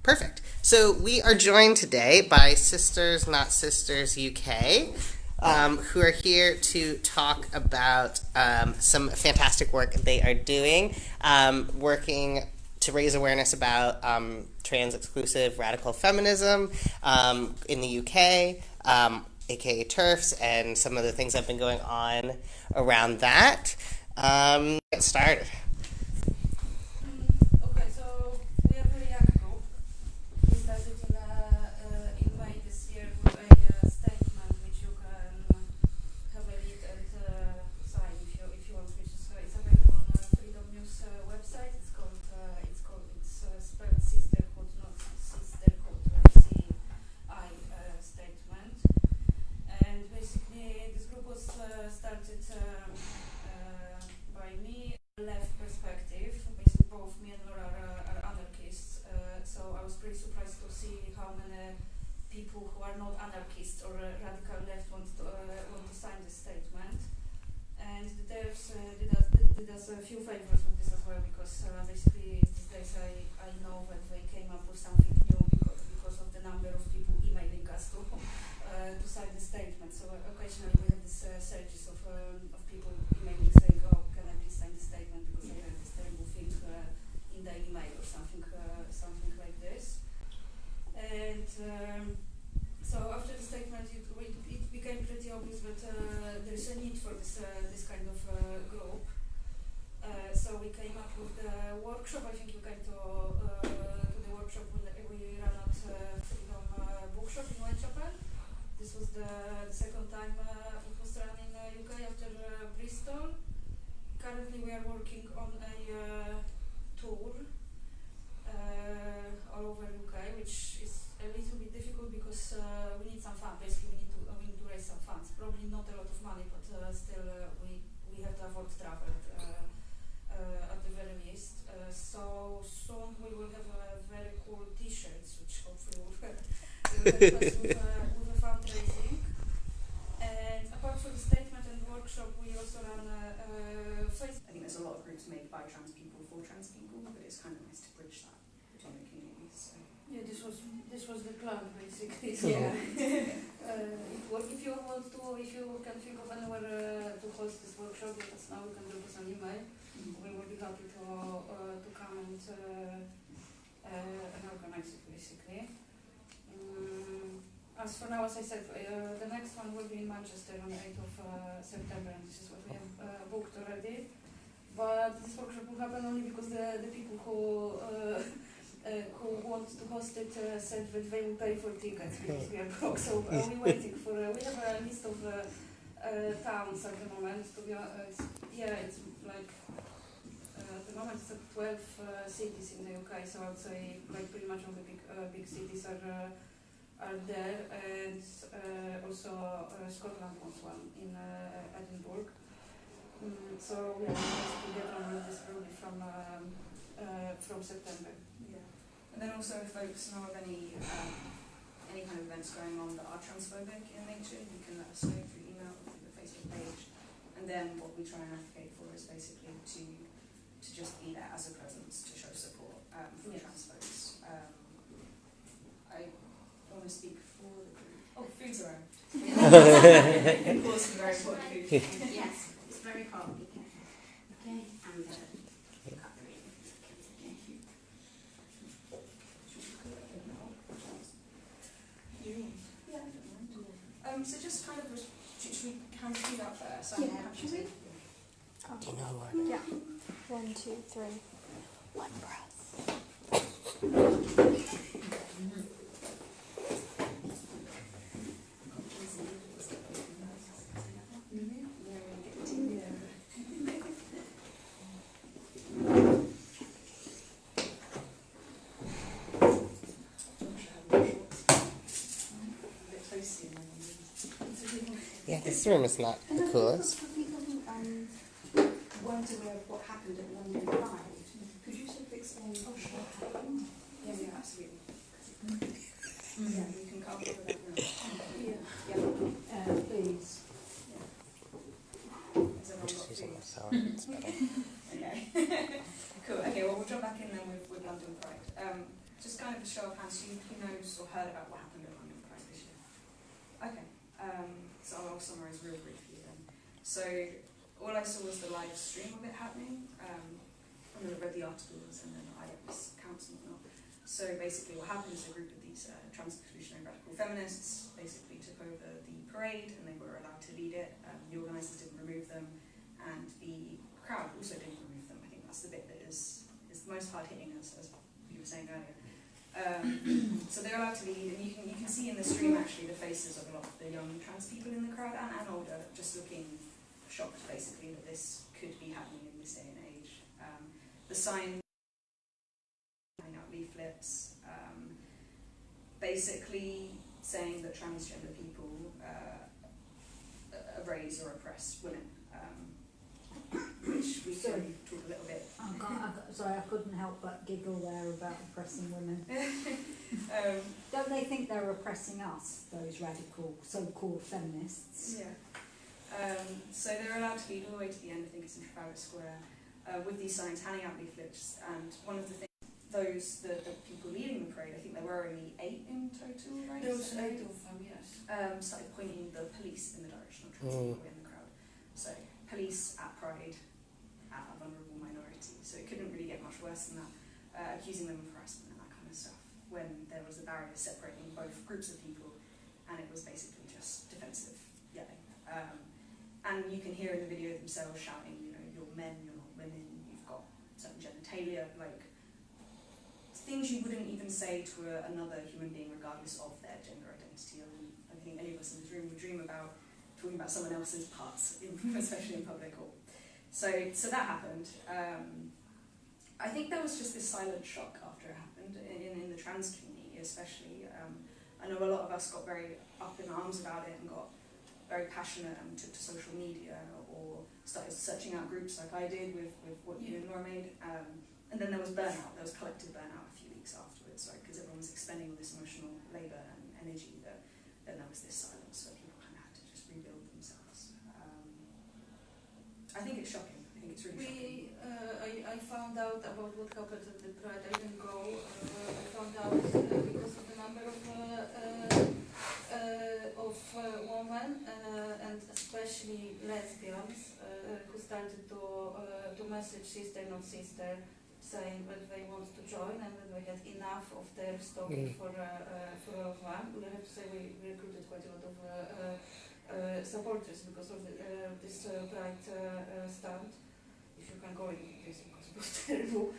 Perfect. So we are joined today by Sisters Not Sisters UK, who are here to talk about some fantastic work they are doing, working to raise awareness about trans-exclusive radical feminism in the UK, aka TERFs, and some of the things that have been going on around that. Get started. Okay, so we have a React group. We started in May this year with a statement which you can have a read and sign if you want, which is it's available on Freedom News website. It's spelled Sisterhood, not Sisterhood, CI statement. And basically, this group was started by me, left perspective. Basically, both me and Laura are anarchists, so I was pretty surprised to see how many people who are not anarchists or radical left want to sign this statement. And the devs did us a few favors with this as well, because basically these days I know that they came up with something new because of the number of people emailing us to sign the statement. So occasionally we have these surges of people emailing saying, "Oh, can I please sign the statement because I heard this terrible thing in the email," or something like this. And so after the statement, it became pretty obvious that there is a need for this kind of group. So we came up with the workshop. I think you came to the workshop we ran at Freedom Bookshop in Whitechapel. This was the second time it was run in UK after Bristol. Currently we are working on a tour all over UK, which is a little bit difficult because we need some funds. Basically, we need to raise some funds. Probably not a lot of money, but still we have to afford travel at the very least. So soon we will have very cool T-shirts, which hopefully will help us with the fundraising. And apart from the statement and workshop, we also run Facebook. I think there's a lot of groups made by trans people for trans people, but it's kind of nice to bridge that between the communities. So. Yeah, this was the plan basically. So Yeah. if you can think of anywhere to host this workshop, let us know. We can drop us an email. We will be happy to come and organize it basically. As for now, as I said, the next one will be in Manchester on the 8th of September, and this is what we have booked already. But this workshop will happen only because the people who want to host it said that they will pay for tickets because we are broke. So we're waiting for. We have a list of towns at the moment. To be honest, it's like at the moment it's at 12 cities in the UK. So I would say like pretty much all the big cities are there, and also Scotland wants one in Edinburgh. So we will get on with this probably from September. Yeah. And then also if folks know of any kind of events going on that are transphobic in nature, you can let us know through email or through the Facebook page. And then what we try and advocate for is basically to just be there as a presence to show support for trans folks. I want to speak for the group. Oh, food's around. Of course, very important food. Yes, it's very hot. Okay. And cutlery. So just kind of, should we count food out first? Yeah, should we? Do you know what? Yeah. 1, 2, 3. One breath. Yeah, this room is not the coolest. For people who weren't aware of what happened at London Pride, could you sort of explain what happened? Yeah, absolutely. Yeah, you can come up with that now. Yeah. Please. Is everyone Just got using food? my cell. It's better. Okay. Cool. Okay, well, we'll jump back in then with London Pride. just kind of a show of hands, who knows or heard about what happened at London Pride this year? Okay, so I'll summarise real briefly then. So all I saw was the live stream of it happening, and then I read the articles and then eyewitness accounts and whatnot. So basically what happened is a group of these trans-exclusionary radical feminists basically took over the parade and they were allowed to lead it. The organisers didn't remove them and the crowd also didn't remove them. I think that's the bit that is the most hard-hitting, as you were saying earlier. So they're allowed to lead, and you can see in the stream actually the faces of a lot of the young trans people in the crowd and older, just looking shocked basically that this could be happening in this day and age. The sign, handing out leaflets, basically saying that transgender people raise or oppress women, which we can talk a little bit. Sorry, I couldn't help but giggle there about oppressing women. Don't they think they're oppressing us, those radical so-called feminists? Yeah. So they're allowed to lead all the way to the end, I think it's in Trafalgar Square, with these signs, handing out leaflets, and one of the things, the people leading the parade, I think there were only 8 in total, right? There was 8 of them, yes. Started pointing the police in the direction of trans people in the crowd. So police at Pride, at a vulnerable minority. So it couldn't really get much worse than that, accusing them of harassment and that kind of stuff, when there was a barrier separating both groups of people, and it was basically just defensive yelling. And you can hear in the video themselves shouting, you know, you're men, you're not women, you've got certain genitalia, like things you wouldn't even say to another human being regardless of their gender identity. I think any of us in this room would dream about talking about someone else's parts, especially in public. So that happened. I think there was just this silent shock after it happened, in the trans community especially. I know a lot of us got very up in arms about it and got very passionate and took to social media or started searching out groups like I did with what you and Laura made. And then there was burnout, there was collective burnout a few weeks afterwards, right? Because everyone was expending all this emotional labour and energy that then there was this silence, so people kind of had to just rebuild themselves. I think it's shocking. I think it's really shocking. I found out about what happened at the Pride. I didn't go. I found out because of the number of women and especially lesbians who started to message sister, not sister, saying that they want to join and that we had enough of their stalking for all of them. We have to say we recruited quite a lot of supporters because of this Pride stand. If you can go in this, because it was terrible.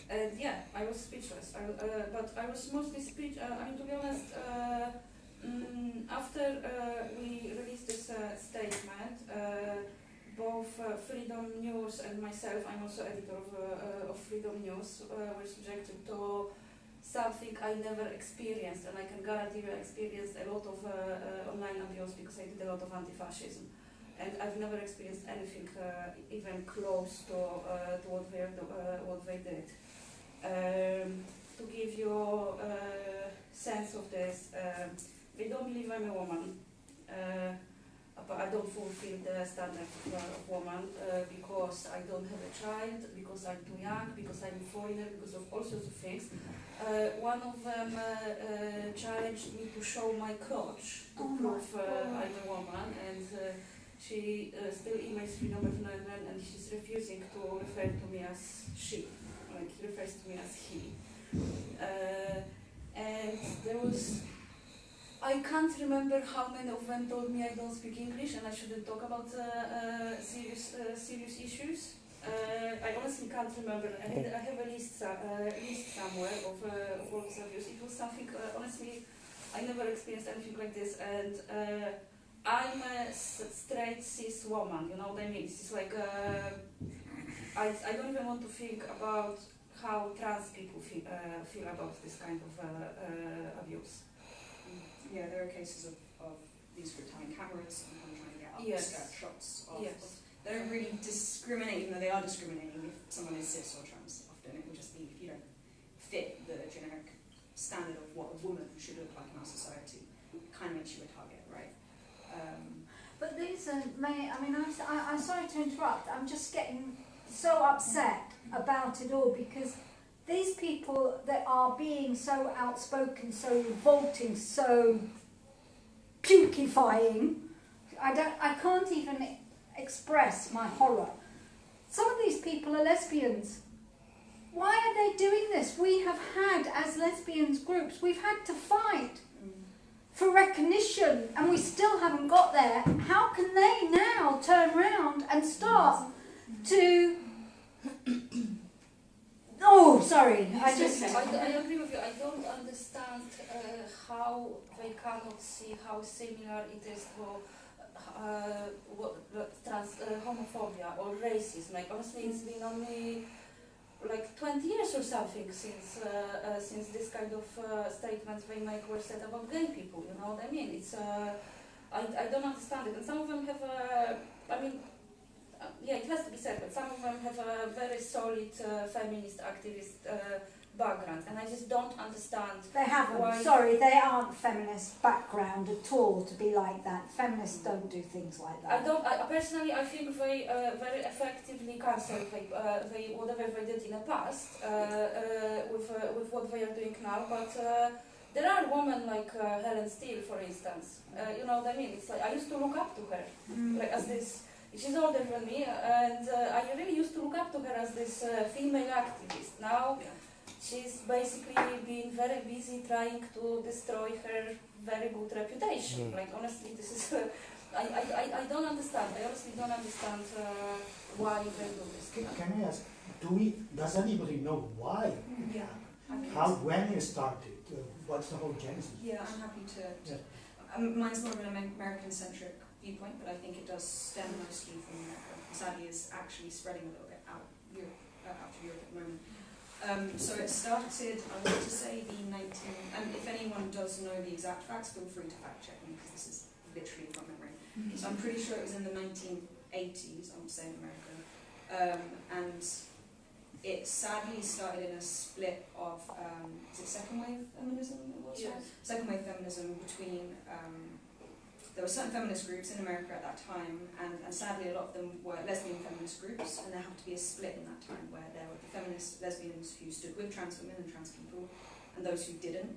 And yeah, I was speechless. But I was mostly I mean, to be honest, after we released this statement, both Freedom News and myself, I'm also editor of Freedom News, were subjected to something I never experienced, and I can guarantee you I experienced a lot of online abuse because I did a lot of anti-fascism. And I've never experienced anything even close to what they did. To give you a sense of this, they don't believe I'm a woman, but I don't fulfill the standard of woman because I don't have a child, because I'm too young, because I'm a foreigner, because of all sorts of things. One of them challenged me to show my crotch to prove I'm a woman, and she still emails Freedom of Netherlands, and she's refusing to refer to me as she, like he refers to me as he. And there was, I can't remember how many of them told me I don't speak English and I shouldn't talk about serious issues. I honestly can't remember. I have a list somewhere of all this abuse. It was something, honestly, I never experienced anything like this, and I'm a straight cis woman, you know what I mean? It's like, I don't even want to think about how trans people feel about this kind of abuse. Yeah, there are cases of these groups having cameras and trying to get up skirt shots of. Yes. They don't really discriminate, even though they are discriminating if someone is cis or trans. Often it will just be if you don't fit the generic standard of what a woman should look like in our society. It kind of makes you a target, right? But these are, I'm sorry to interrupt, I'm just getting so upset about it all because these people that are being so outspoken, so revolting, so pukifying, I can't even express my horror. Some of these people are lesbians. Why are they doing this? We have had, as lesbians groups, we've had to fight for recognition, and we still haven't got there. How can they now turn around and start to... Oh, sorry. I agree with you. I don't understand how they cannot see how similar it is to homophobia or racism. Like, honestly, it's been only like 20 years or something since this kind of statements they make were said about gay people. You know what I mean? It's I don't understand it, and some of them have yeah, it has to be said, but some of them have a very solid feminist activist background, and I just don't understand. They haven't. Why. Sorry, they aren't feminist background at all to be like that. Feminists don't do things like that. Personally, I think they very effectively cancelled they whatever they did in the past with what they are doing now. But there are women like Helen Steele, for instance. You know what I mean? It's like I used to look up to her, like as this. She's older than me, and I really used to look up to her as this female activist. Now, she's basically been very busy trying to destroy her very good reputation. Like, honestly, this is... I don't understand. I honestly don't understand why they do this. Can I ask, does anybody know why? Yeah. When it started? What's the whole genesis? Yeah, I'm happy to. Mine's more of an American-centric viewpoint, but I think it does stem mostly from America. Sadly, it's actually spreading a little bit out to Europe at the moment. So it started, I want to say, and if anyone does know the exact facts, feel free to fact check me, because this is literally from memory. So I'm pretty sure it was in the 1980s, I would say, in America. And it sadly started in a split of, is it second wave feminism? It was, yes. Second wave feminism between, there were certain feminist groups in America at that time, and sadly a lot of them were lesbian feminist groups, and there happened to be a split in that time where there were the feminist lesbians who stood with trans women and trans people, and those who didn't.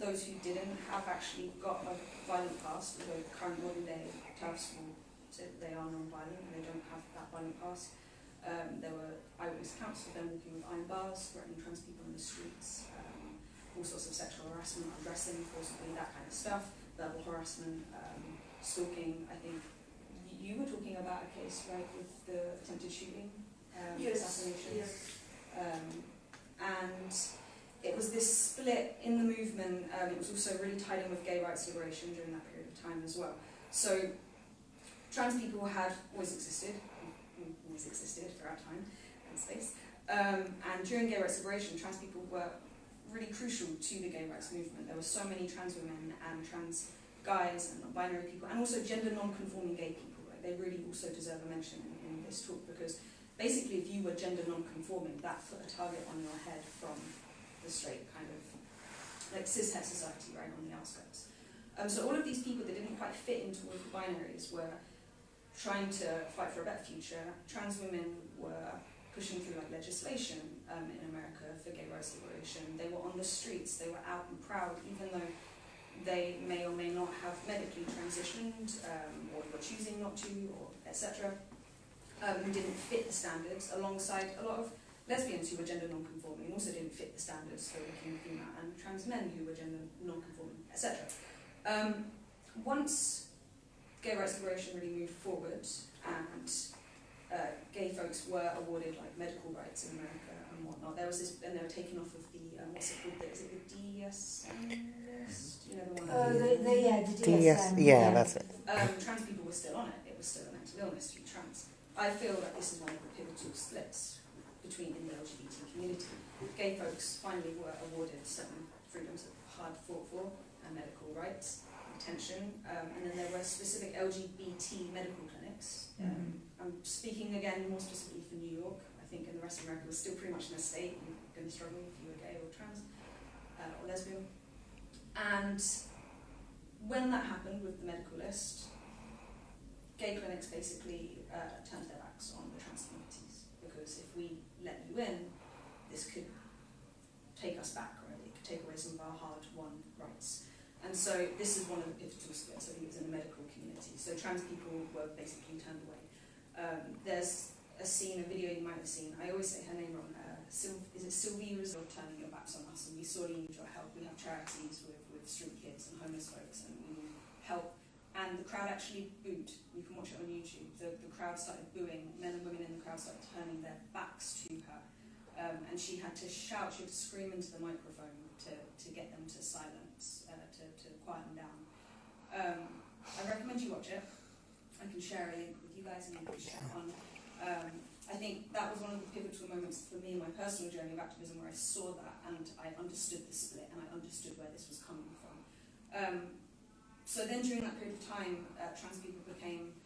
Those who didn't have actually got a violent past, although current modern day TERFs will say that they are non-violent and they don't have that violent past. There were eyewitness accounts of them walking with iron bars, threatening trans people in the streets, all sorts of sexual harassment, undressing, forcibly, that kind of stuff, verbal harassment, stalking. I think you were talking about a case, right, with the attempted shooting, assassination. Yes. And it was this split in the movement. It was also really tied in with gay rights liberation during that period of time as well. So trans people had always existed throughout time and space. And during gay rights liberation, trans people were really crucial to the gay rights movement. There were so many trans women and trans guys and non-binary people, and also gender non-conforming gay people. Like, they really also deserve a mention in this talk, because basically if you were gender non-conforming, that put a target on your head from the straight kind of, like cis-het society, right, on the outskirts. So all of these people that didn't quite fit into all of the binaries were trying to fight for a better future. Trans women were pushing through like legislation in America for gay rights liberation. They were on the streets, they were out and proud, even though they may or may not have medically transitioned, or were choosing not to, or etc. Who didn't fit the standards, alongside a lot of lesbians who were gender non-conforming, also didn't fit the standards for looking female, and trans men who were gender non-conforming, etc. Once gay rights liberation really moved forward, and gay folks were awarded like medical rights in America and whatnot, there was this, and they were taken off of the what's it called? Is it the DSM list? You know, the one. The DSM. Yeah, that's it. Trans people were still on it. It was still a mental illness to be trans. I feel that this is one of the pivotal splits between in the LGBT community. Gay folks finally were awarded certain freedoms that were hard fought for, and medical rights, attention, and then there were specific LGBT medical clinics. I'm speaking again more specifically for New York. I think in the rest of America was still pretty much in a state. You're going to struggle if you were gay or trans or lesbian. And when that happened with the medical list, gay clinics basically turned their backs on the trans communities, because if we let you in, this could take us back, right? It could take away some of our hard-won rights. And so this is one of the pivotal splits. I think it was in the medical community. So trans people were basically turned away. There's a scene, a video you might have seen. I always say her name wrong. Is it Sylvie Resort turning your backs on us? And we sorely need your help. We have charities with street kids and homeless folks, and we need help. And the crowd actually booed. You can watch it on YouTube. The crowd started booing. Men and women in the crowd started turning their backs to her. And she had to shout, she had to scream into the microphone to get them to silence, to quiet them down. I recommend you watch it. I can share a link with you guys and you can share it on. I think that was one of the pivotal moments for me in my personal journey of activism where I saw that and I understood the split and I understood where this was coming from. So then during that period of time, trans people became,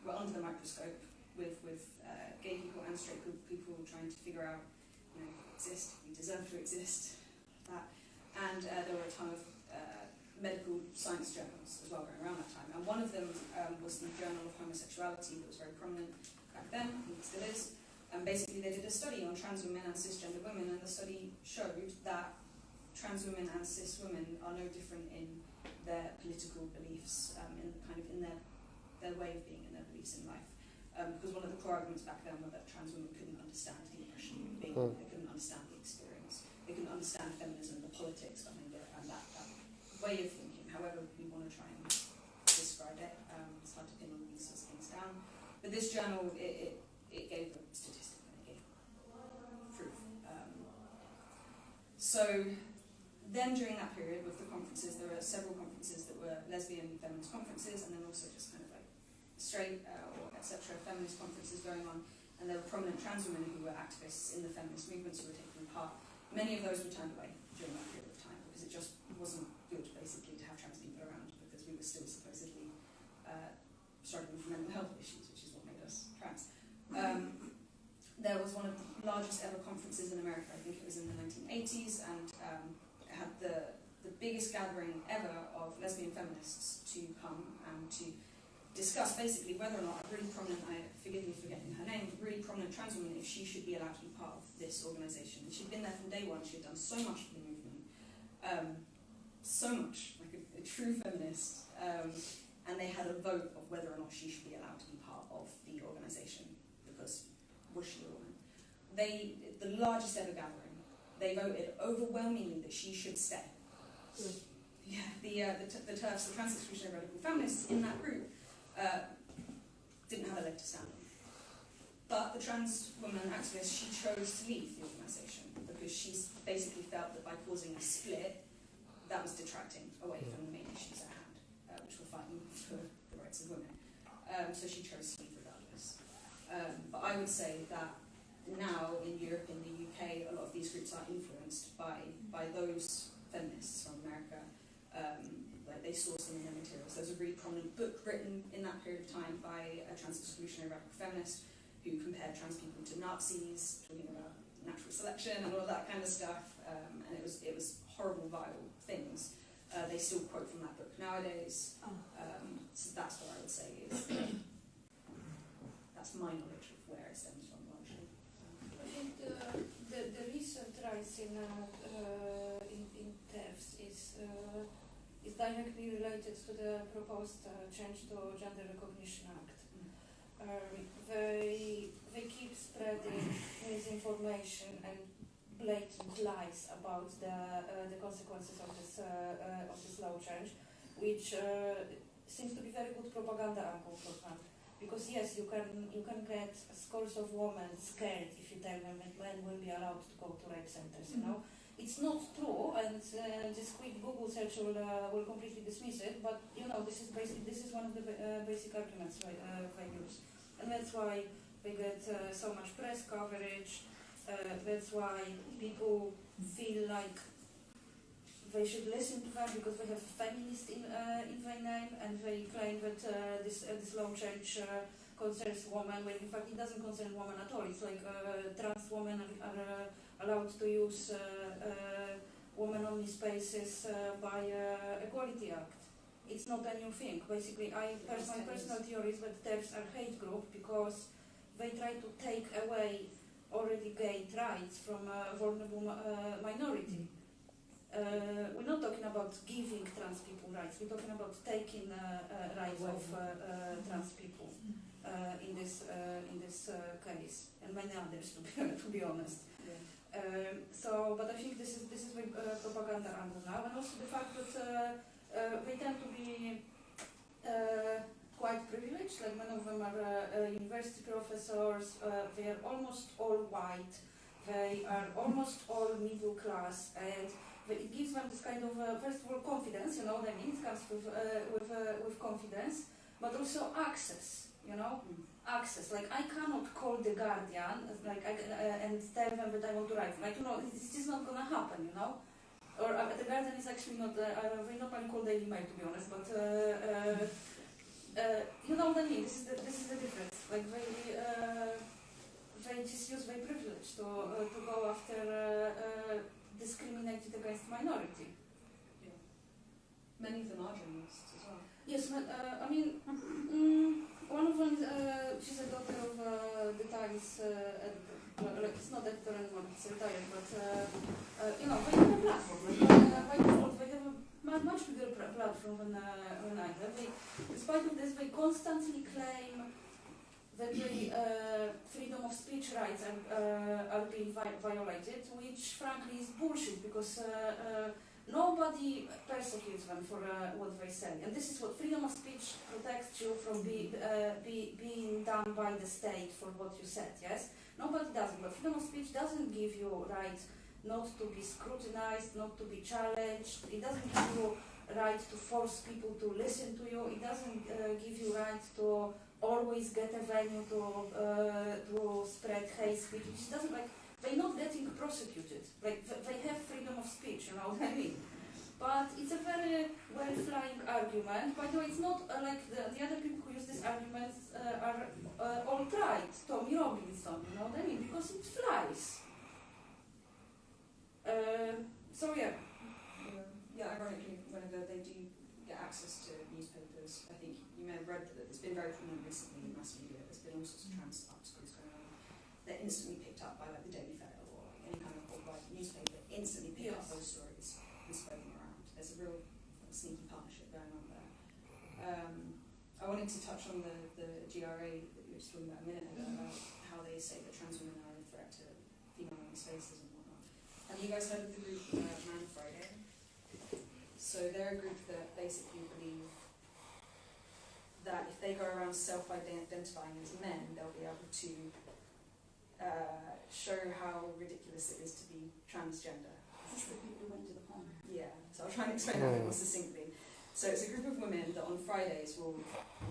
were under the microscope with gay people and straight people trying to figure out, you know, exist, we deserve to exist, that. And there were a ton of medical science journals as well going around that time. And one of them was the Journal of Homosexuality that was very prominent back then, I think it still is. And basically they did a study on trans women and cisgender women, and the study showed that trans women and cis women are no different in their political beliefs, in their way of being and their beliefs in life. Because one of the core arguments back then were that trans women couldn't understand the oppression of being, they couldn't understand the experience, they couldn't understand feminism, the politics behind it, and that way of thinking. However we want to try and describe it, it's hard to pin all these sorts of things down. But this journal, it gave a statistic and it gave proof. So then during that period with the conferences, there were several conferences that were lesbian feminist conferences, and then also just kind of like straight or etc. feminist conferences going on, and there were prominent trans women who were activists in the feminist movements who were taking part. Many of those were turned away during that period of time because it just wasn't good basically to have trans people around, because we were still supposedly struggling with mental health issues, which is what made us trans. There was one of the largest ever conferences in America, I think it was in the 1980s, and it had the biggest gathering ever of lesbian feminists to come and to discuss basically whether or not a really prominent, forgive me for getting her name, really prominent trans woman, if she should be allowed to be part of this organisation. And she'd been there from day one, she had done so much for the movement, so much, like a true feminist, and they had a vote of whether or not she should be allowed to be part of the organisation, because was she a woman? The largest ever gathering, they voted overwhelmingly that she should stay. Yeah, the TERFs, the Trans Exclusionary Radical Feminists in that group, didn't have a leg to stand on. But the trans woman activist, she chose to leave the organisation because she basically felt that by causing a split, that was detracting away from the main issues at hand, which were fighting for the rights of women. So she chose to leave regardless. But I would say that now in Europe, in the UK, a lot of these groups are influenced by those feminists from America. Like they source them in their materials. There's a really prominent book written in that period of time by a trans exclusionary radical feminist who compared trans people to Nazis, talking about natural selection and all that kind of stuff. And it was horrible, vile things. They still quote from that book nowadays. So that's what I would say is that's my knowledge of where it stems from largely. I think the recent rise in TERFs is directly related to the proposed change to Gender Recognition Act. They keep spreading misinformation and blatant lies about the consequences of this law change, which seems to be very good propaganda angle for them. Because yes, you can get scores of women scared if you tell them that men will be allowed to go to rape centers. You know, it's not true, and this quick Google search will completely dismiss it. But you know, this is one of the basic arguments they use, and that's why they get so much press coverage. That's why people feel like they should listen to them because they have feminist in their name, and they claim that this law change concerns women, when in fact it doesn't concern women at all. It's like trans women are allowed to use women-only spaces by Equality Act. It's not a new thing. Basically, my personal theory is that TERFs are hate group because they try to take away already gained rights from a vulnerable minority. We're not talking about giving trans people rights, we're talking about taking rights of trans people in this case, and many others, to be honest. But I think this is propaganda angle now, and also the fact that they tend to be quite privileged. Like many of them are university professors. They are almost all white. They are almost all middle class, and it gives them this kind of first of all confidence. You know what I mean? It comes with confidence, but also access. You know, access. Like I cannot call the Guardian, like and tell them that I want to write. Like it's just not gonna happen. You know, or the Guardian is actually not. They not only call Daily Mail, to be honest, but you know what I mean. This is the difference. Like they just use their privilege to go after discriminated against minority. Yeah. Many of them are journalists as well. Yes, I mean. One of them, she's a daughter of the Times editor. Like it's not editor anymore, it's retired, but you know, they have a platform. They have a much bigger platform than I have. Despite of this, they constantly claim that the freedom of speech rights are being violated, which frankly is bullshit, because nobody persecutes them for what they say, and this is what freedom of speech protects you from being done by the state for what you said. Yes, nobody does it, but freedom of speech doesn't give you right not to be scrutinized, not to be challenged. It doesn't give you right to force people to listen to you. It doesn't give you right to always get a venue to spread hate speech. It just doesn't, like, they're not getting prosecuted. Like, they have freedom of speech, you know what I mean? But it's a very well-flying argument. By the way, it's not like the other people who use this argument are alt-right, Tommy Robinson, you know what I mean? Because it flies. So yeah. Yeah, ironically, whenever they do get access to newspapers, I think you may have read that it's been very prominent recently in mass media. There's been all sorts of trans articles going on. They're instantly picked up by like the Daily Mail or any kind of alt-right newspaper. Instantly pick up those stories and spread them around. There's a real sneaky partnership going on there. I wanted to touch on the GRA that you were just talking about a minute ago, about how they say that trans women are a threat to female-owned spaces and whatnot. Have you guys heard of the group Man Friday? So they're a group that basically believe that if they go around self-identifying as men, they'll be able to show how ridiculous it is to be transgender. That's the people who went to the pond. Yeah, so I'll try and explain that more succinctly. So it's a group of women that on Fridays will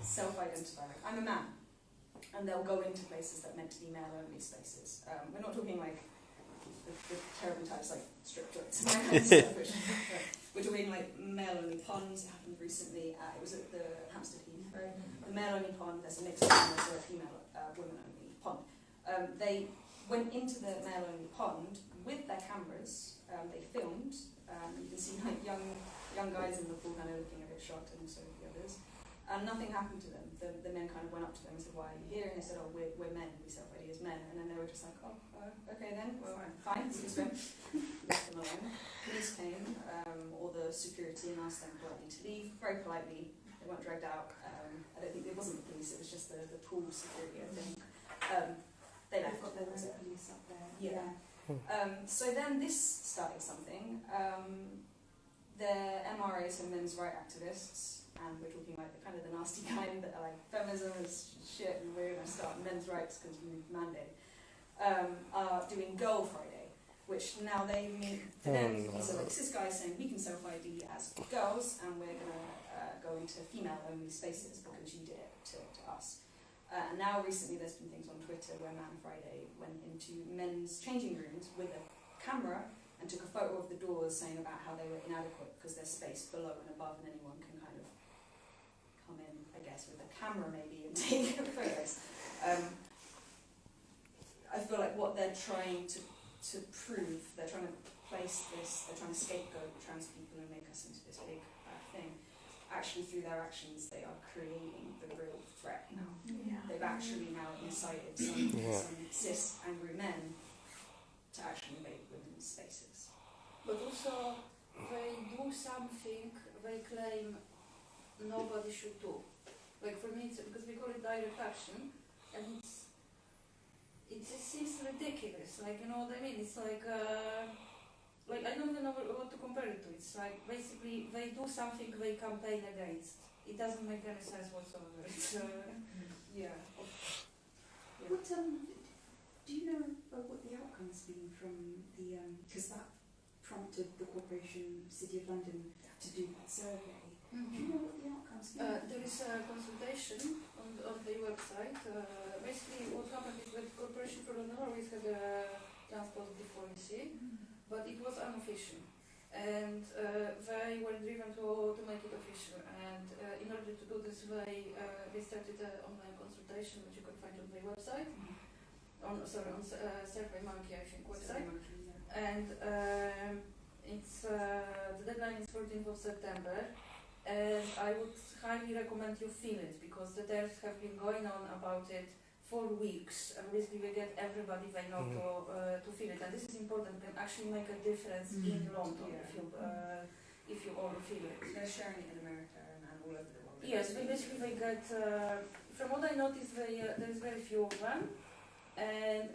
self-identify, like, I'm a man, and they'll go into places that are meant to be male-only spaces. We're not talking like the terrible types like strip joints and stuff, we're talking like male-only ponds. It happened recently, it was at the Hampstead Heath, right? The male-only pond, there's a mixed pond, there's a female women-only pond. They went into the male-only pond with their cameras, they filmed, you can see like young guys in the pool kind of looking a bit shocked, and also the others, and nothing happened to them. The men kind of went up to them and said, why are you here? And they said, oh, we're men, we self-ID as men. And then they were just like, oh, okay then, well, fine, so just went, left them alone. Police came, or the security, and asked them politely to leave, very politely. They weren't dragged out. I don't think it wasn't the police, it was just the pool security, I think. They left. Got their own police up there. Yeah. So then this started something. They're MRAs, so men's rights activists, and we're talking like the kind of the nasty kind that are like feminism is shit and we're going to start men's rights because we mandate, are doing Girl Friday, which now they mean, for them, these are like cis guys saying we can self-ID as girls and we're going to go into female-only spaces because you did it to us. And now recently there's been things on Twitter where Man Friday went into men's changing rooms with a camera and took a photo of the doors saying about how they were inadequate because there's space below and above and anyone can kind of come in, I guess, with a camera maybe and take photos. I feel like what they're trying to prove, they're trying to place this, they're trying to scapegoat trans people and make us into this big thing. actually through their actions they are creating the real threat now. Yeah. They've actually now incited some cis angry men to actually invade women's spaces. But also, they do something they claim nobody should do. Like for me, it's, because we call it direct action, and it just seems ridiculous. Like, you know what I mean? It's like I don't even know what to compare it to. It's like basically they do something they campaign against. It doesn't make any sense whatsoever. It's Yeah. What, do you know what the outcome's been from the, because that prompted the corporation, City of London, to do that survey. Do you know what the outcome's been? there is a consultation on the website. Basically, what happened is that the Corporation for London always had a trans-positive policy, but it was unofficial. And they were driven to make it official. And in order to do this, they started an online consultation, which you can find on their website. On SurveyMonkey, I think, website. And it's the deadline is 14th of September. And I would highly recommend you fill it, because the debates have been going on about it for weeks, and basically we get everybody they know to fill it. And this is important, can actually make a difference in London if you all fill it. They're sharing it in America and all over the world. Yes, but basically they get, from what I noticed, there's very few of them, and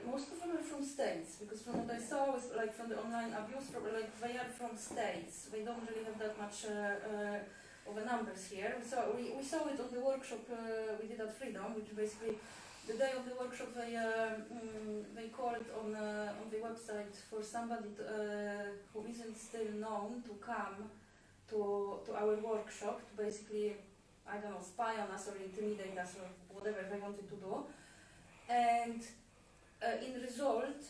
most of them are from states, because from what I saw was like from the online abuse, like they are from states. They don't really have that much of the numbers here. So we saw it on the workshop we did at Freedom, which basically the day of the workshop they called on the website for somebody who isn't still known to come to our workshop to basically, I don't know, spy on us or intimidate us or whatever they wanted to do. And in result,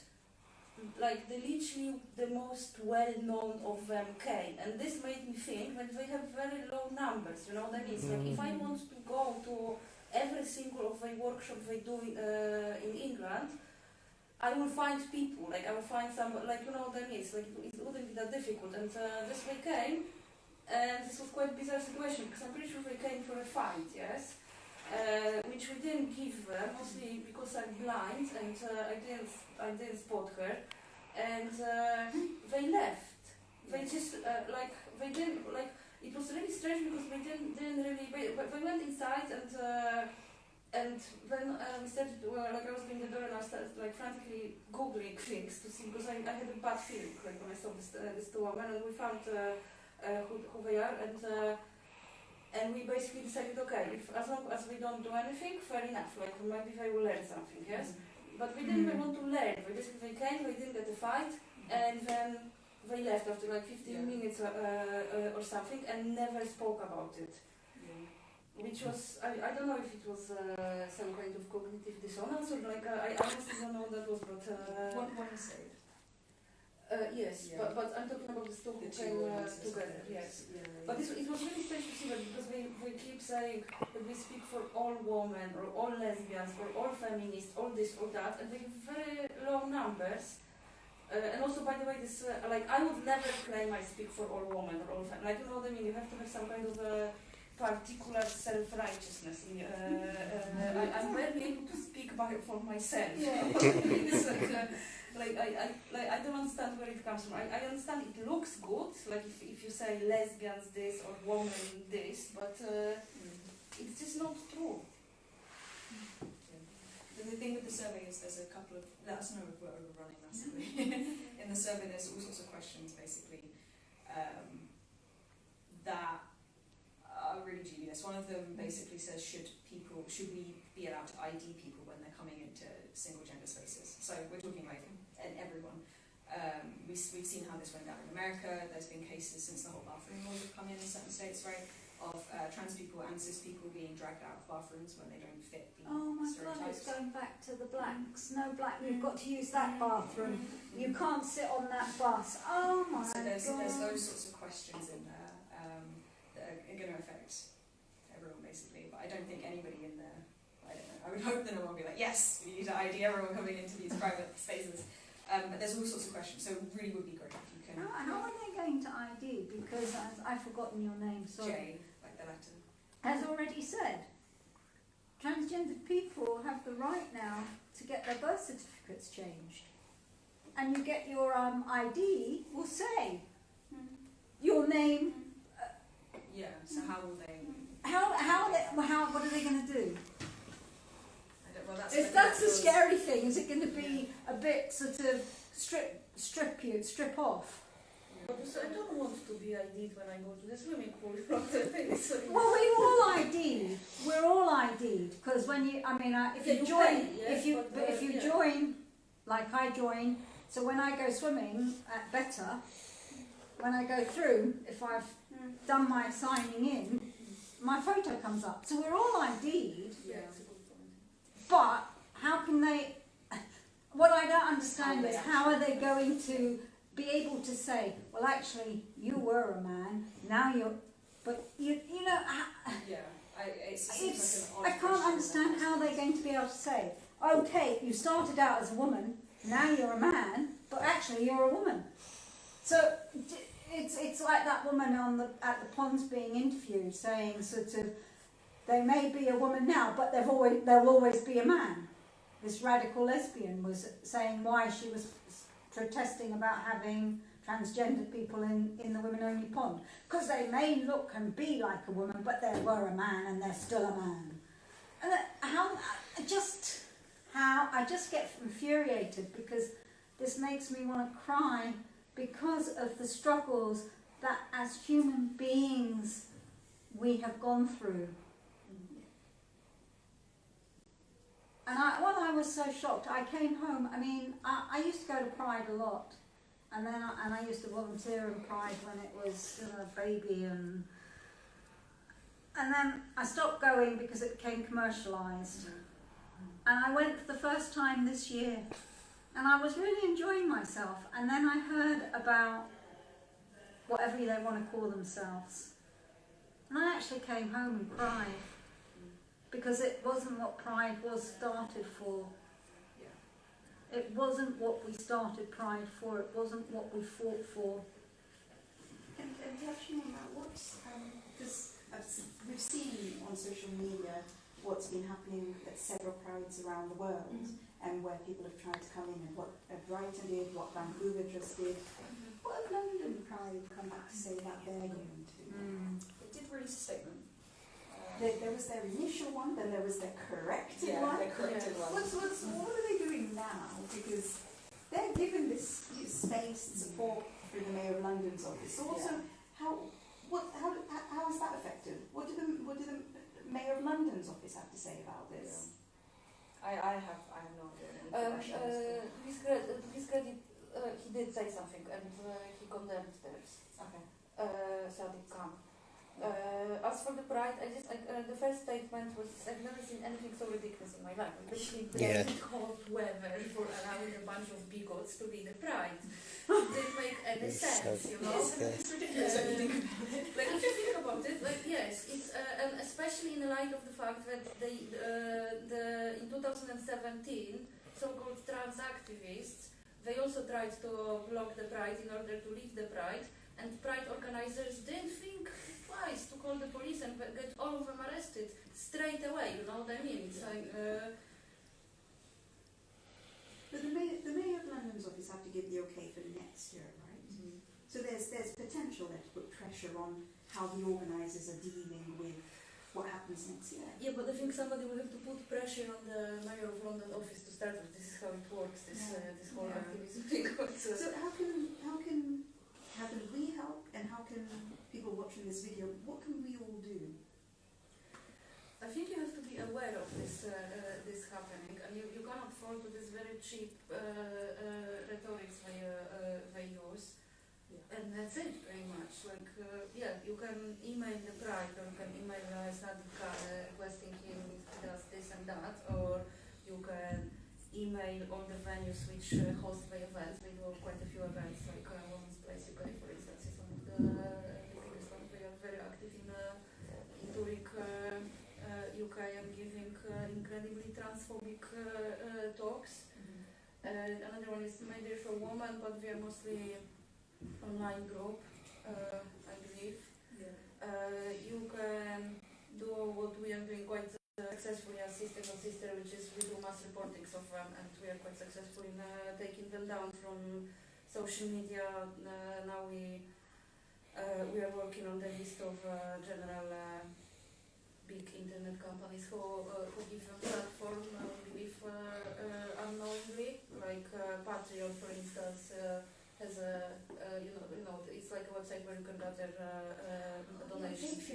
like literally the most well-known of them came, and this made me think that they have very low numbers. You know what I mean? Like if I want to go to every single of the workshops they do in England, I will find people. Like I will find some. Like you know what I mean? It's like it wouldn't be that difficult. And this they came, and this was quite a bizarre situation because I'm pretty sure they came for a fight. Yes. Which we didn't give them, mostly because I'm blind and I didn't spot her, and they left. They just they didn't it was really strange because they didn't really. They went inside and then we started I was doing the door and I started frantically googling things to see, because I had a bad feeling when I saw this two women, and we found who they are, and we basically decided, okay, if as long as we don't do anything, fair enough, maybe they will learn something, yes? But we didn't even want to learn. They came, we didn't get a fight, and then they left after 15 minutes or something, and never spoke about it. Which was, I don't know if it was some kind of cognitive dissonance, or I honestly don't know what that was, but... One saved. Yes, but I'm talking about the two who came together, yes. But it was really strange to see that, because we keep saying that we speak for all women, or all lesbians, or all feminists, all this, all that, and they have very low numbers. And also, by the way, this I would never claim I speak for all women or all feminists. You know what I mean? You have to have some kind of particular self-righteousness. I'm barely able to speak for myself. I don't understand where it comes from. I understand it looks good, if you say lesbians this or women this, but it's just not true. The thing with the survey is there's a couple of, let us know if we're overrunning massively. In the survey there's all sorts of questions basically that are really dubious. One of them basically says should we be allowed to ID people when they're coming into single gender spaces? So we're talking and everyone. We've seen how this went down in America. There's been cases since the whole bathroom laws have come in certain states, right, of trans people and cis people being dragged out of bathrooms when they don't fit the Oh my God, it's going back to the blacks. No black, you've got to use that bathroom. You can't sit on that bus. Oh my God. So there's those sorts of questions in there that are going to affect everyone basically, but I don't think anybody in there, I don't know, I would hope that no one will be like, yes, we need to ID everyone coming into these private spaces. But there's all sorts of questions, so it really would be great if you can. How are they going to ID? Because I've forgotten your name, sorry. J, like the letter. As already said, transgender people have the right now to get their birth certificates changed. And you get your ID will say your name. Yeah, so how will they... What are they going to do? Well, That's the scary thing. Is it going to be a bit sort of strip off? So I don't want to be ID'd when I go to the swimming pool from the things. Well, we're all ID'd. We're all ID'd because when you, if you join, if you join, like I join, so when I go swimming at Better, when I go through, if I've done my signing in, my photo comes up. So we're all ID'd. Yeah. But how can they? What I don't understand is how are they going to be able to say, well, actually, you were a man. Now you're, but you know. Yeah, I can't understand how they're going to be able to say, okay, you started out as a woman, now you're a man, but actually you're a woman. So it's like that woman at the ponds being interviewed, saying sort of, they may be a woman now, but they'll always be a man. This radical lesbian was saying why she was protesting about having transgender people in the women-only pond. Because they may look and be like a woman, but they were a man and they're still a man. And I just get infuriated because this makes me want to cry because of the struggles that as human beings we have gone through. And I was so shocked. I came home. I used to go to Pride a lot, and then I used to volunteer in Pride when it was still a baby, and then I stopped going because it became commercialised. And I went for the first time this year, and I was really enjoying myself. And then I heard about whatever they want to call themselves, and I actually came home and cried. Because it wasn't what Pride was started for. Yeah. It wasn't what we started Pride for. It wasn't what we fought for. And touching on that, because we've seen on social media what's been happening at several prides around the world, and where people have tried to come in, and what Brighton did, what Vancouver just did. What have London Pride come back to say that they're going to do? It did release a statement. There was their initial one, then there was their corrected one. Yeah, the corrected one. What are they doing now? Because they're given this space and support through the Mayor of London's office. So also, how is that affected? What do the Mayor of London's office have to say about this? I have no idea. His credit, he did say something, and he condemned theirs. Okay. So they come. As for the Pride, the first statement was, I've never seen anything so ridiculous in my life. Basically, blaming cold weather for allowing a bunch of bigots to be the Pride. It didn't make any sense, you know? It's ridiculous when you think about it. Like, if you think about it, like, yes, it's, and especially in the light of the fact that in 2017, so-called trans activists, they also tried to block the Pride in order to leave the Pride, and Pride organizers didn't think twice to call the police and get all of them arrested straight away, you know what I mean? It's like... But the Mayor of London's office have to give the okay for the next year, right? So there's potential there to put pressure on how the organisers are dealing with what happens next year. Yeah, but I think somebody will have to put pressure on the Mayor of London office to start with. This is how it works, this whole activism thing. So how can we help, and how can people watching this video, what can we all do? I think you have to be aware of this happening, and you cannot fall to this very cheap rhetorics they use. And that's it, pretty much. Like, you can email the Pride, or you can email Sadika requesting him does this and that, or you can email all the venues which host the events. They do quite a few events, like Women's Place UK, for instance, is one of the biggest ones. They are very active in Zurich, UK, and giving incredibly transphobic talks. Another one is Mayday for Women, but we are mostly online group, I believe. You can do what we are doing quite successfully as Sisters on Sister, which is we do mass reportings of them, and we are quite successful in taking them down from social media. Now we are working on the list of general big internet companies who give them platform, we believe unknowingly, like Patreon, for instance, has a it's like a website where you can gather donations.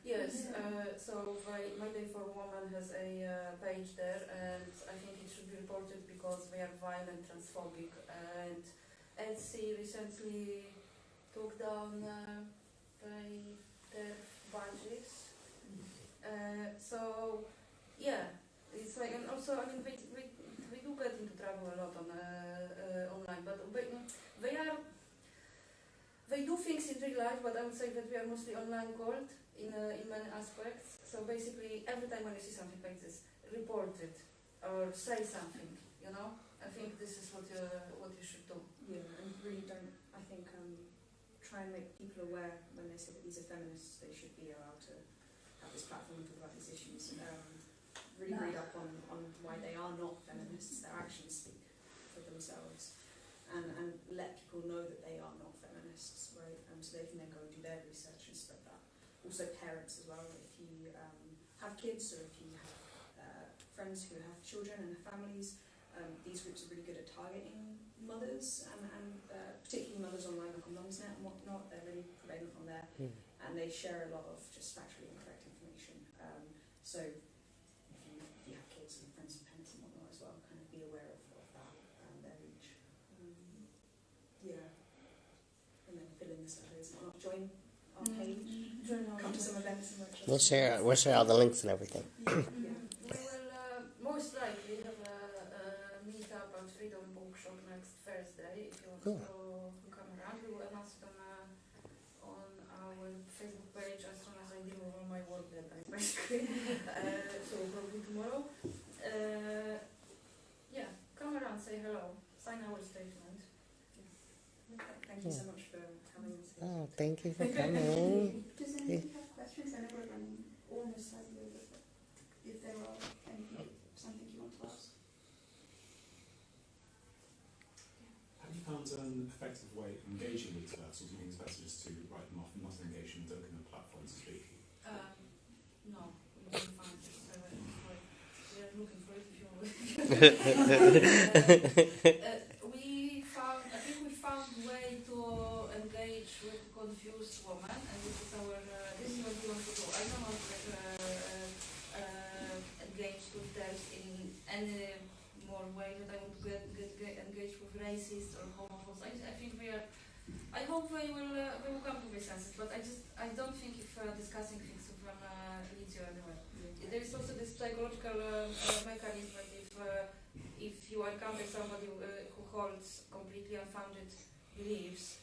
Yes, so My Day for Women has a page there, and I think it should be reported because we are violent, transphobic, and Etsy recently took down by their badges. So yeah, it's like, and also I mean we do get into trouble a lot on online, but they do things in real life, but I would say that we are mostly online cold in many aspects. So basically, every time when you see something like this, report it or say something. You know, I think this is what you should do. Yeah, and really don't. I think try and make people aware when they say that these are feminists, they should be allowed to have this platform and talk about these issues. Really read up on why they are not feminists. Their actions speak for themselves, and let people know that they are not feminists, right? So they can then go and do their research and spread that. Also parents as well, if you have kids or if you have friends who have children and families, these groups are really good at targeting mothers and particularly mothers online, like on Mumsnet and whatnot. They're really prevalent on there, and they share a lot of just factually incorrect information. So if you have kids and friends and parents and whatnot as well, kind of be aware of that, their reach. And then fill in the surveys and whatnot. Join our page. Come to some events and workshops. We'll share all the links and everything. We will most likely have a meet-up at Freedom Bookshop next Thursday. If you want to come around, we will announce them on our Facebook page as soon as I deal with all my work deadline, basically. So probably tomorrow. Come around, say hello, sign our statement. Thank you so much for having us. Oh, thank you for coming. Does anybody have questions? I know we're running almost slightly over, but if there are something you want to ask. Have you found an effective way of engaging with these or do you think it's better just to write them off and not engage and don't give them a platform to speak? No, we didn't find it. We are looking for it if you want. We found a way to engage with confused women, and this is what we want to do. I don't want to engage with them in any more way that I want to get engaged with racists or homophobes. I think I hope they will come to their senses, but I don't think if discussing things with them leads you anywhere. There is also this psychological mechanism that if you encounter somebody who holds completely unfounded beliefs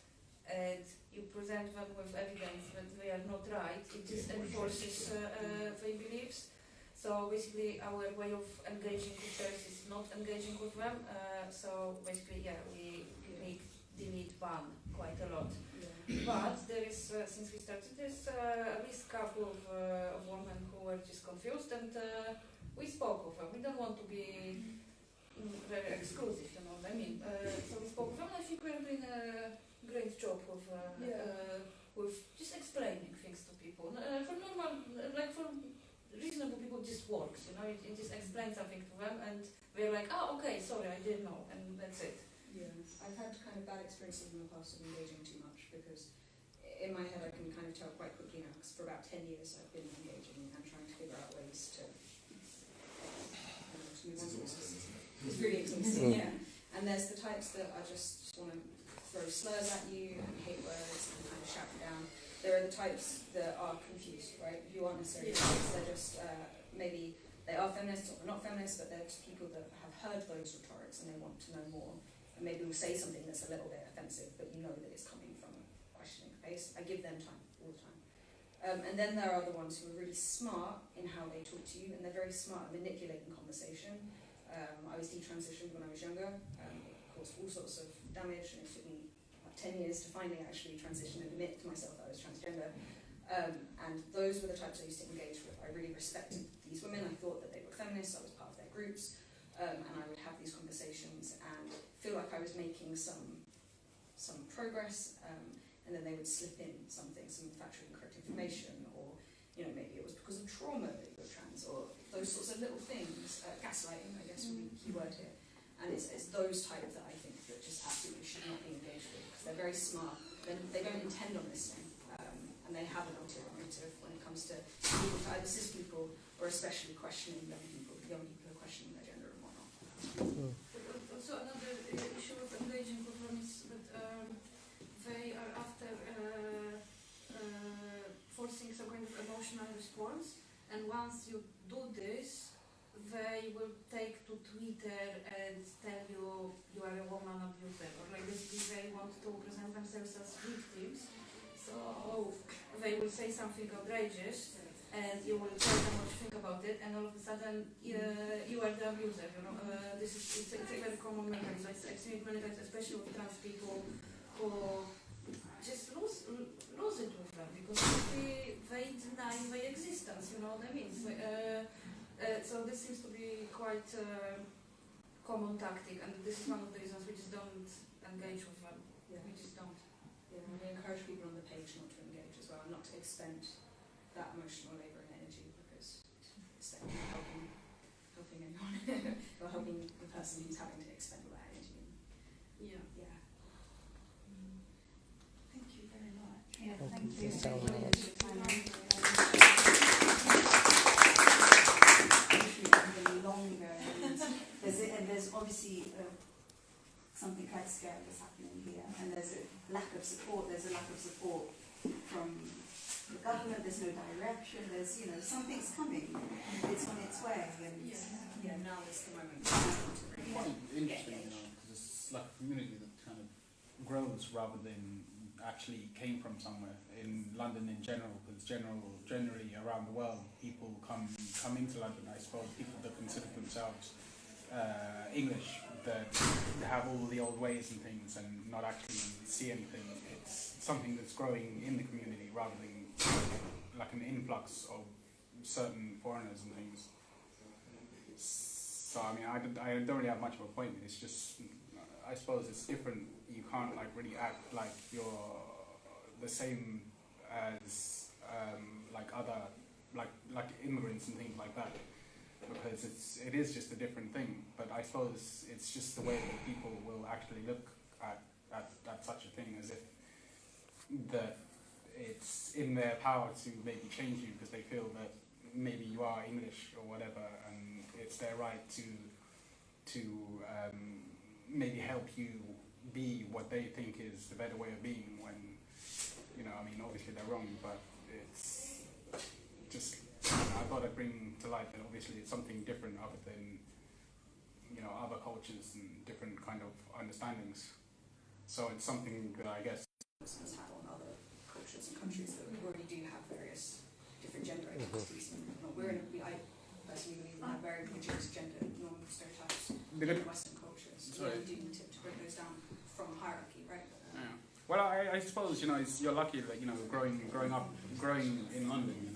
and you present them with evidence that they are not right, it just enforces their beliefs. So basically our way of engaging with theirs is not engaging with them. So basically, we delete, ban quite a lot. But there is, since we started this, at least a couple of women who were just confused, and we spoke with them. We don't want to be very exclusive, you know what I mean? So we spoke with them, and I think we're doing a great job with just explaining things to people. For normal, for reasonable people, it just works, you know? You just explain something to them, and we're like, oh, okay, sorry, I didn't know, and that's it. Yes, I've had kind of bad experiences in the past of engaging too much because in my head I can kind of tell quite quickly now, because for about 10 years I've been engaging and trying to figure out ways to move on. It's really exhausting, yeah. And there's the types that I just want to throw slurs at you and hate words and kind of shout you down. There are the types that are confused, right, who aren't necessarily feminists, they're just, maybe they are feminists or they're not feminists, but they're just people that have heard those rhetorics and they want to know more. And maybe we'll say something that's a little bit offensive, but you know that it's coming from a questioning face. I give them time, all the time. And then there are the ones who are really smart in how they talk to you, and they're very smart at manipulating conversation. I was detransitioned when I was younger, caused all sorts of damage, and it took me about 10 years to finally actually transition and admit to myself that I was transgender. And those were the types I used to engage with. I really respected these women. I thought that they were feminists. I was part of their groups, and I would have these conversations and feel like I was making some progress, and then they would slip in some factually incorrect information, or maybe it was because of trauma that you were trans, or those sorts of little things. Gaslighting, I guess, would be the key word here. And it's those type that I think that just absolutely should not be engaged with, because they're very smart. They don't intend on listening, and they have an ulterior motive when it comes to people, to either cis people or especially questioning young people who are questioning their gender and whatnot. Also, another issue of engaging with them is that they are after forcing some kind of emotional response, and once you do this, they will take to Twitter and tell you you are a woman abuser, or like basically they want to present themselves as victims. So they will say something outrageous, and you will tell them what you think about it, and all of a sudden you are the abuser. It's a very common mechanism. I've seen it many times, especially with trans people who just lose it with them because they deny their existence. You know what I mean? So this seems to be quite common tactic, and this is one of the reasons we just don't engage with them. Yeah. We just don't. Yeah, and I encourage people on the page not to engage as well, and not to expend that emotional labour and energy, because it's not helping anyone, or helping the person who's having to expend all that energy. Yeah. Yeah. Thank you very much. Yeah, thank you so very much. Longer, and there's obviously something quite scary that's happening here, and there's a lack of support. There's a lack of support from the government. There's no direction. There's something's coming. It's on its way, and Now is the moment. Quite interesting, because it's like a community that kind of grows rather than actually came from somewhere. In London in general, because generally around the world, people come into London, I suppose, people that consider themselves English, that have all the old ways and things and not actually see anything. It's something that's growing in the community rather than like an influx of certain foreigners and things. So I mean, I don't really have much of a point. It's just, I suppose it's different. You can't like really act like you're the same as like other like immigrants and things like that, because it is just a different thing. But I suppose it's just the way that people will actually look at such a thing, as if that it's in their power to maybe change you because they feel that maybe you are English or whatever, and it's their right to maybe help you be what they think is the better way of being, when, I mean, obviously they're wrong, but it's just, I thought I'd bring to light that obviously it's something different other than, other cultures and different kind of understandings. So it's something that I guess Muslims have on other cultures and countries that already do have various different gender identities. I personally believe we have very rigorous gender norm stereotypes in Western cultures. So we do need to break those down from hierarchy, right? Yeah. Well, I suppose you're lucky that growing in London,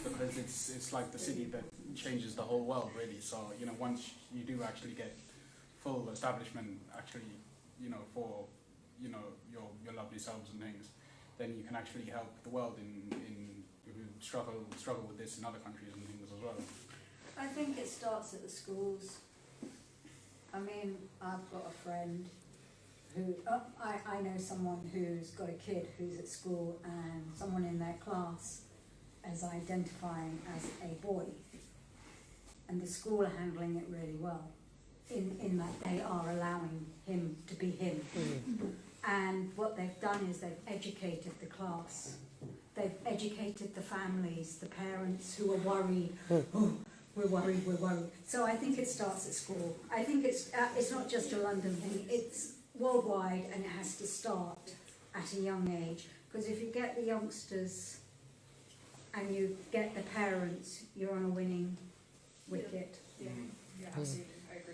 because it's like the city that changes the whole world, really. So once you do actually get full establishment, actually, for your lovely selves and things, then you can actually help the world in who struggle with this in other countries and things as well. I think it starts at the schools. I mean, I've got a friend who, I know someone who's got a kid who's at school, and someone in their class is identifying as a boy, and the school are handling it really well, in that they are allowing him to be him. And what they've done is they've educated the class, they've educated the families, the parents who are worried. Oh, we're worried. So I think it starts at school. I think it's not just a London thing, it's worldwide, and it has to start at a young age. Because if you get the youngsters and you get the parents, you're on a winning wicket. Yeah, absolutely. I agree.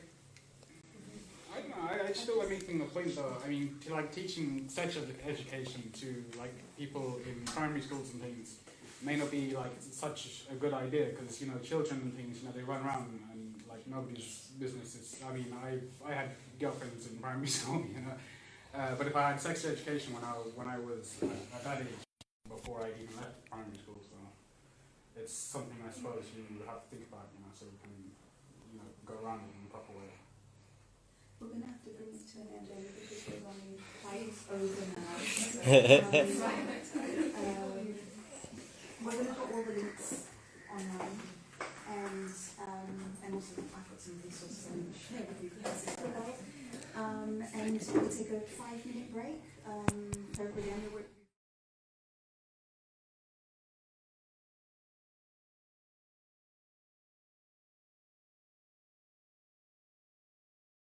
I still am making the point though. I mean, to like teaching sex education to like people in primary schools and things may not be like such a good idea because children and things they run around and like nobody's business is. I mean, I had girlfriends in primary school, but if I had sex education when I was at that age before I even left primary school, so it's something I suppose you have to think about, so you can go around it in a proper way. We're going to have to bring it to an end only because we're running quite over now. We're going to put all the links online, and also I've got some resources on the show if you can pass it about. And we'll take a 5-minute break for everybody.